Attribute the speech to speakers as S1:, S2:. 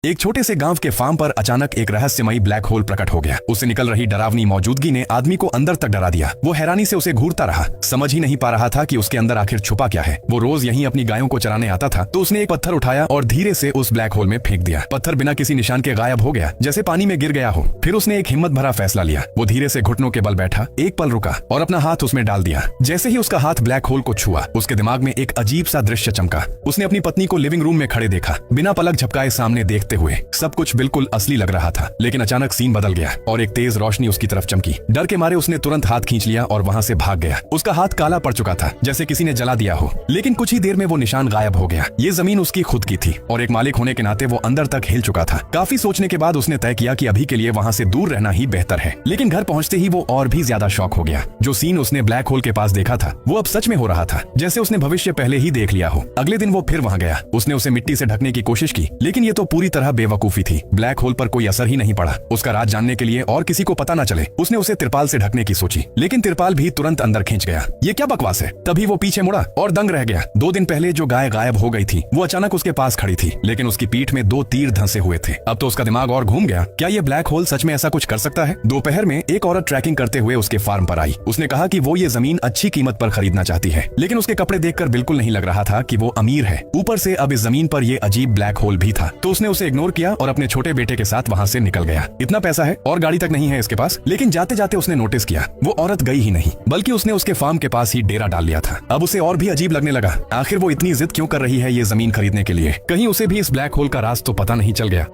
S1: एक छोटे से गांव के फार्म पर अचानक एक रहस्यमयी ब्लैक होल प्रकट हो गया। उससे निकल रही डरावनी मौजूदगी ने आदमी को अंदर तक डरा दिया। वो हैरानी से उसे घूरता रहा, समझ ही नहीं पा रहा था कि उसके अंदर आखिर छुपा क्या है। वो रोज यहीं अपनी गायों को चराने आता था, तो उसने एक पत्थर उठाया और धीरे से उस ब्लैक होल में फेंक दिया। पत्थर बिना किसी निशान के गायब हो गया, जैसे पानी में गिर गया हो। फिर उसने एक हिम्मत भरा फैसला लिया। वो धीरे से घुटनों के बल बैठा, एक पल रुका और अपना हाथ उसमें डाल दिया। जैसे ही उसका हाथ ब्लैक होल को छुआ, उसके दिमाग में एक अजीब सा दृश्य चमका। उसने अपनी पत्नी को लिविंग रूम में खड़े देखा, बिना पलक झपकाए सामने देखते हुए। सब कुछ बिल्कुल असली लग रहा था, लेकिन अचानक सीन बदल गया और एक तेज रोशनी उसकी तरफ चमकी। डर के मारे उसने तुरंत हाथ खींच लिया और वहां से भाग गया। उसका हाथ काला पड़ चुका था, जैसे किसी ने जला दिया हो, लेकिन कुछ ही देर में वो निशान गायब हो गया। ये जमीन उसकी खुद की थी और एक मालिक होने के नाते वो अंदर तक हिल चुका था। काफी सोचने के बाद उसने तय किया कि अभी के लिए वहां से दूर रहना ही बेहतर है। लेकिन घर पहुंचते ही वो और भी ज्यादा शॉक हो गया। जो सीन उसने ब्लैक होल के पास देखा था, वो अब सच में हो रहा था, जैसे उसने भविष्य पहले ही देख लिया हो। अगले दिन वो फिर वहां गया। उसने उसे मिट्टी से ढकने की कोशिश की, लेकिन ये तो पूरी तरह बेवकूफी थी। ब्लैक होल पर कोई असर ही नहीं पड़ा। उसका राज जानने के लिए और किसी को पता न चले, उसने उसे तिरपाल से ढकने की सोची, लेकिन तिरपाल भी तुरंत अंदर खींच गया। ये क्या बकवास है। तभी वो पीछे मुड़ा और दंग रह गया। 2 दिन पहले जो गाय गायब हो गई थी, वो अचानक उसके पास खड़ी थी, लेकिन उसकी पीठ में 2 तीर धंसे हुए थे। अब तो उसका दिमाग और घूम गया। क्या ये ब्लैक होल सच में ऐसा कुछ कर सकता है? दोपहर में एक औरत ट्रैकिंग करते हुए उसके फार्म पर आई। उसने कहा कि वो ये जमीन अच्छी कीमत पर खरीदना चाहती है, लेकिन उसके कपड़े देखकर बिल्कुल नहीं लग रहा था कि वो अमीर है। ऊपर से अब इस जमीन पर ये अजीब ब्लैक होल भी था। तो उसने उसे इग्नोर किया और अपने छोटे बेटे के साथ वहां से निकल गया। इतना पैसा है और गाड़ी तक नहीं है इसके पास। लेकिन जाते जाते उसने नोटिस किया, वो औरत गई ही नहीं, बल्कि उसने उसके फार्म के पास ही डेरा डाल लिया था। अब उसे और भी अजीब लगने लगा। आखिर वो इतनी जिद क्यों कर रही है ये जमीन खरीदने के लिए? कहीं उसे भी इस ब्लैक होल का राज तो पता नहीं चल गया।